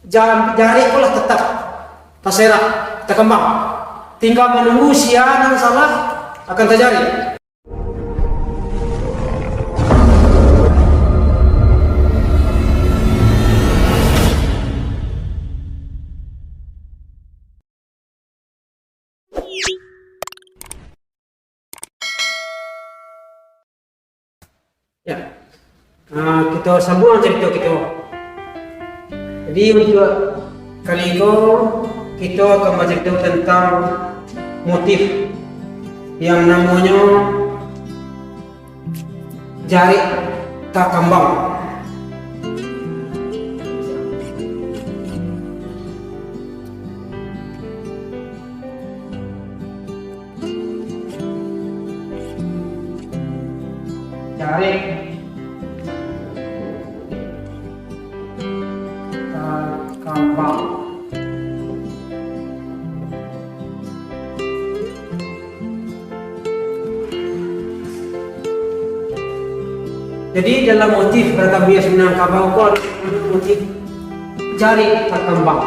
jari pula tetap terserak, terkembang. Tinggal menunggu siang yang salah akan terjadi. Ya, kita sambung cerita kita. Jadi untuk kali ini kita akan bercerita tentang motif yang namanya jari tak kembang. Jari tak kembang. Jadi dalam motif ragam bias Minangkabau itu ada motif jari tak kembang.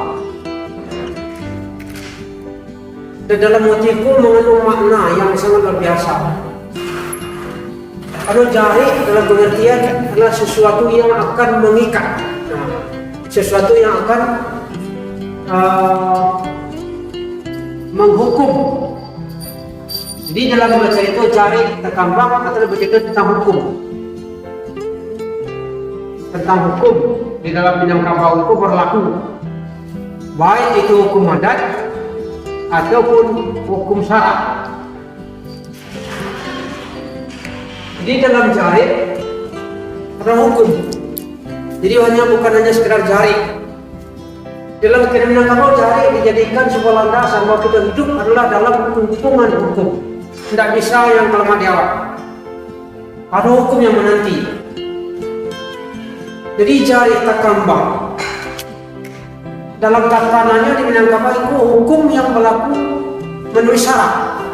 Dan dalam motif itu mengandung makna yang sangat luar biasa. Kalau jari dalam pengertian adalah sesuatu yang akan mengikat, sesuatu yang akan menghukum. Jadi dalam bahasa itu jari tak kembang atau bercerita tentang hukum. Tentang hukum di dalam Minangkabau itu berlaku, baik itu hukum adat ataupun hukum syara. Jadi dalam jari ada hukum. Jadi bukan hanya sekedar jari. Dalam Minangkabau jari dijadikan sebuah landasan bahwa kita hidup adalah dalam hubungan hukum. Tidak bisa yang melemah di awal. Ada hukum yang menanti. Jadi jari tak kembang dalam tatanannya di Minangkabau itu hukum yang berlaku menurut syarat.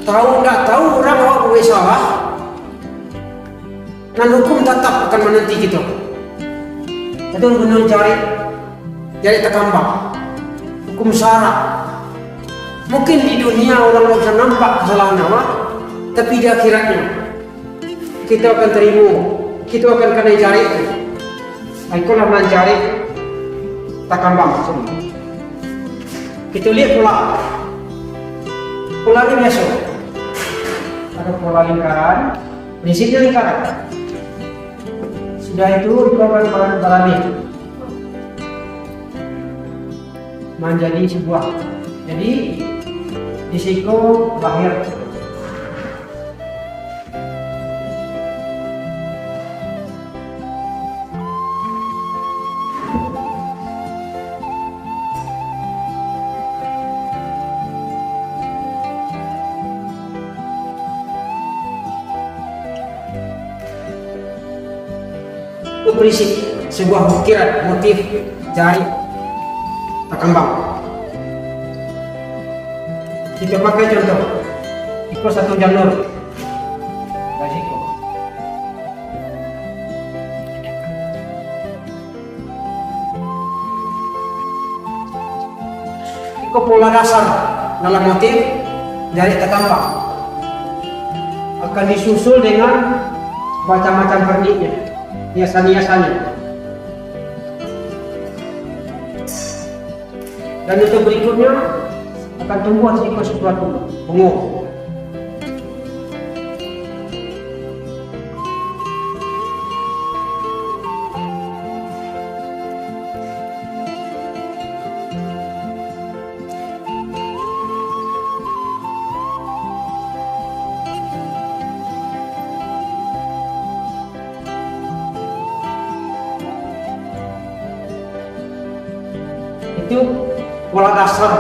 Tahu tidak tahu orang awak boleh salah, dan hukum tetap akan menanti kita. Itu menurut jari tak kembang, hukum syarat. Mungkin di dunia orang bisa nampak kesalahan awak, tapi di akhiratnya kita akan terima. Kita akan kena jari itu. Itulah mana jari tak kembang. Kita lihat pola ini biasa. Ada pola lingkaran, prinsipnya lingkaran. Sudah itu dikeluarkan barani menjadi sebuah. Jadi di situ lahir prinsip sebuah ukiran motif jari tak kembang. Kita pakai contoh itu satu jalur dari situ. Itu pola dasar dalam motif jari tak kembang akan disusul dengan macam-macam perniknya. Hiasan-hiasannya. Dan untuk berikutnya akan tumbuh sesuatu bunga. Itu pola dasar.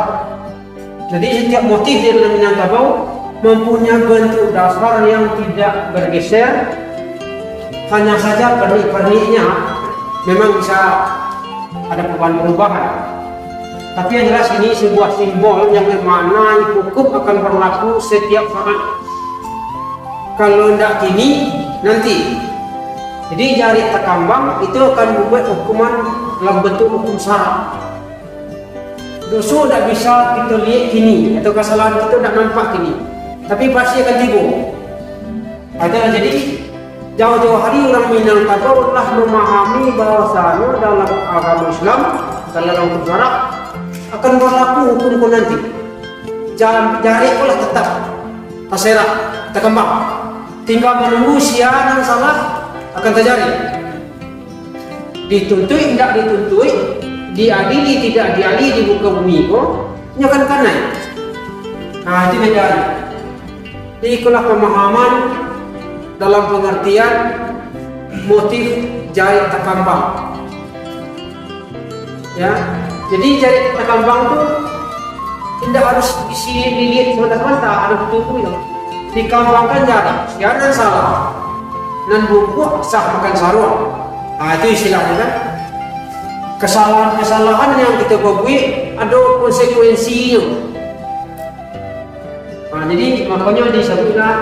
Jadi setiap motif di dalam Minangkabau mempunyai bentuk dasar yang tidak bergeser. Hanya saja pernik-perniknya memang bisa ada perubahan. Tapi yang jelas ini sebuah simbol yang bermakna hukum akan berlaku setiap saat. Kalau tidak kini, nanti Jadi jari terkambang itu akan membuat hukuman dalam bentuk hukum syarat. Dosa tidak bisa kita lihat kini, atau kesalahan kita tidak nampak kini, tapi pasti akan tiba. Adalah jadi jauh-jauh hari orang Minangkabau telah memahami bahwasanya dalam agama Islam, dalam hukum syarak akan berlaku hukum nanti. Jari pula tetap terserak, terkembang. Tinggal menunggu siapa yang salah akan terjadi. Dituntui tidak dituntui, diadili tidak diadili di muka bumi kok, ini akan naik. Nah itu bedanya. Jadi itulah pemahaman dalam pengertian motif jari terkambang. Ya, jadi jari terkambang itu tidak harus dilihat semata-mata, ada tubuh yang dikambangkan jari, jangan salah. Dan buku sah makan sarua. Nah itu istilahnya kan. Kesalahan-kesalahan yang kita buat ada konsekuensinya. Nah, jadi makanya disebutlah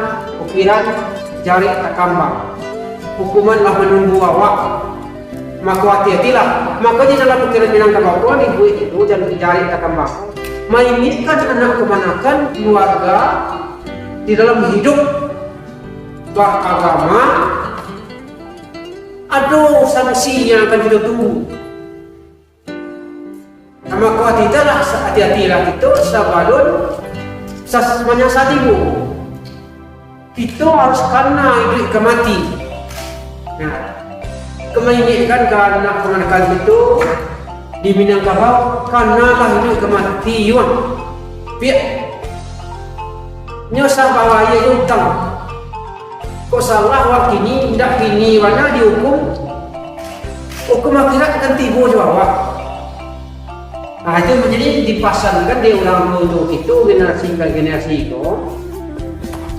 ukiran jari terkambang. Hukumanlah menunggu awak. Maka hati-hatilah. Maka di dalam ukiran Minangkabau itu dan jari terkambang. Menginginkan anak kemanakan keluarga di dalam hidup beragama, ada sanksi yang akan kita tunggu. Maka hati-hatilah kita sabalun menyasatimu. Kita harus karena hidup ke mati. Nah, kemenginginkan anak kemanakan itu di Minangkabau karena lah hidup ke mati yuan. Biar nyosah bawa ia utang. Kok salah waktu ini, tidak kini mana dihukum. Hukum akhirat akan tiba jawab. Nah itu menjadi dipasangkan di ulang untuk itu generasi ke generasi itu.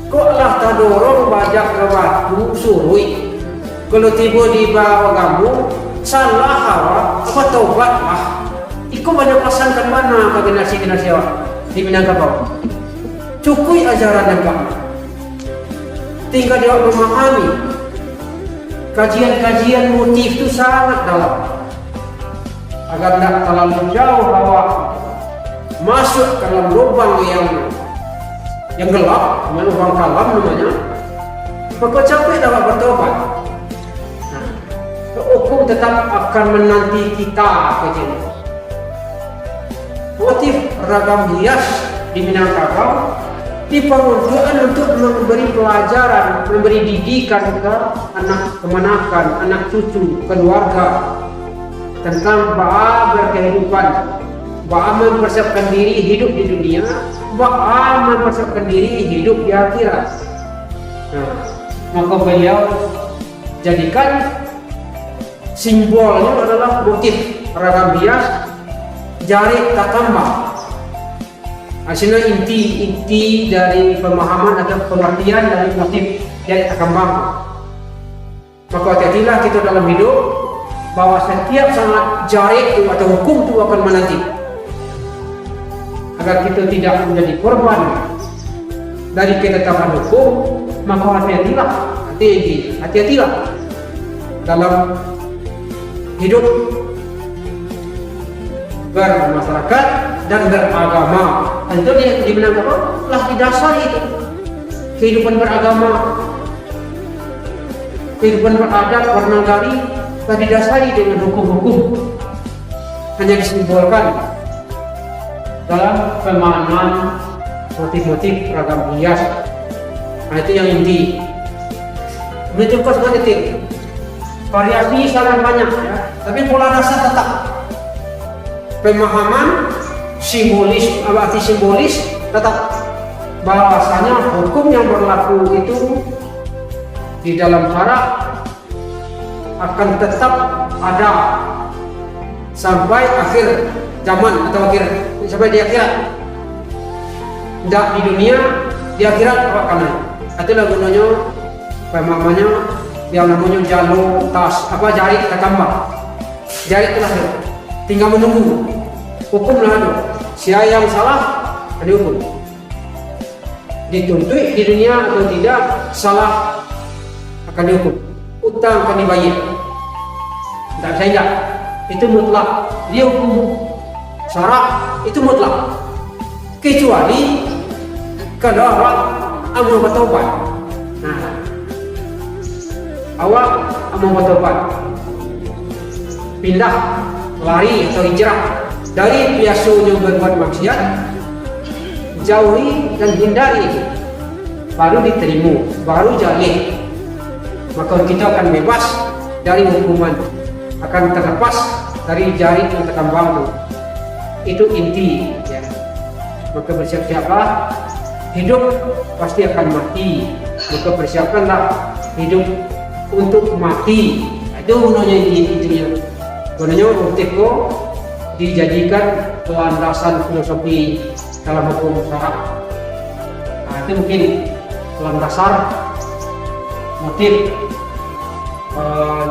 Kok lah tak dorong bajak ke batu surui. Kalau tiba di bawah kamu salah hawa apa taubat lah. Ikut banyak pasangkan mana ke generasi awak di Minangkabau. Cukui ajaran agama. Tinggal dia memahami kajian-kajian motif itu sangat dalam agar tidak terlalu jauh bahwa masuk ke dalam lubang yang gelap, lubang kalam namanya. Maka capek dapat bertobat. Nah, hukum tetap akan menanti kita kecil. Motif ragam hias di Minangkabau diperuntukkan untuk memberi pelajaran, memberi didikan ke anak kemanakan, anak cucu, keluarga tentang bagaimana berkehidupan, bagaimana mempersiapkan diri hidup di dunia, bagaimana mempersiapkan diri hidup di akhirat. Nah, maka beliau jadikan simbolnya adalah motif ragam hias jari terkambang. Hasilnya inti dari pemahaman atau pengertian dari motif jari terkambang. Maka hati-hatilah kita dalam hidup bahwa setiap sangat jari itu atau hukum itu akan menanti. Agar kita tidak menjadi korban dari ketetapan hukum, maka hati-hatilah dalam hidup bermasyarakat dan beragama. Tentu di Minangkabau telah didasari itu kehidupan beragama, kehidupan beradat, bernagari telah didasari dengan hukum-hukum, hanya disimbolkan dalam pemahaman motif-motif ragam hias. Nah itu yang inti. Menunjukkan semua detik. Variasi sangat banyak ya, tapi pola dasar tetap. Pemahaman simbolis, arti simbolis tetap bahwasanya hukum yang berlaku itu di dalam syarak akan tetap ada sampai akhir zaman atau sampai di akhirat. Tidak di dunia, di akhirat akan ada. Itulah gunanya pemahamannya yang namanya jalur tas jari terkambang. Jari telah ada. Tinggal menunggu hukum lah ada. Siapa yang salah ada hukum. Dituntut di dunia atau tidak salah akan dihukum. utang akan dibayar. Tidak bisa tidak. Itu mutlak. Dia hukum syarak itu mutlak. Kecuali kalau awak mau bertobat. Nah, awak mau bertobat, pindah, lari atau hijrah dari biasanya berbuat maksiat, jauhi dan hindari, baru diterima, baru jalih. Maka kita akan bebas dari hukuman, akan terlepas dari jari yang terkambang itu inti ya. Maka bersiap-siaplah, hidup pasti akan mati, maka persiapkanlah hidup untuk mati. Itu gunanya intinya. Gunanya untuk dijadikan landasan filosofi dalam hukum syarak. Nah, itu mungkin dalam dasar motif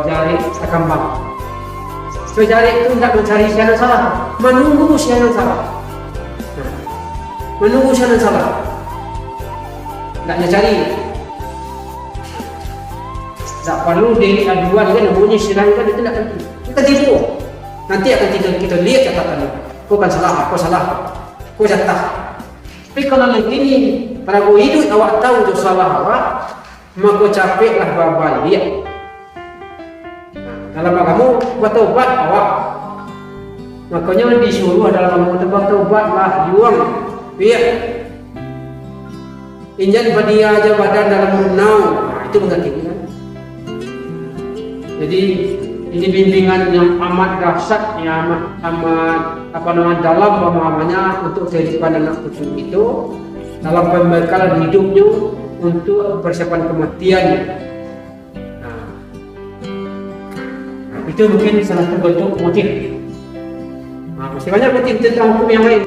jari terkambang. So jari itu tidak mencari siapa yang salah, menunggu siapa yang salah. Menunggu siapa yang salah. Tidak cari. Tak perlu delik aduan kan, namanya silangkan itu tidak penting. Kita tipu. Nanti akan kita lihat catatannya. Kau kan salah, kau salah, kau jatah. Tapi kalau lagi ini, pada kau hidup awak tahu itu salah awak, maka capeklah berbalik. Dalam agama bertobat awak, makanya disuruh dalam agama bertobatlah juang, biar injan badia aja badan dalam runau, itu mengerti kan? Jadi ini bimbingan yang amat dahsyat, yang amat dalam pemahamannya untuk kehidupan anak cucu itu dalam pembekalan hidupnya untuk persiapan kematiannya. Itu mungkin salah satu bentuk motif. Masih banyak motif tentang hukum yang lain.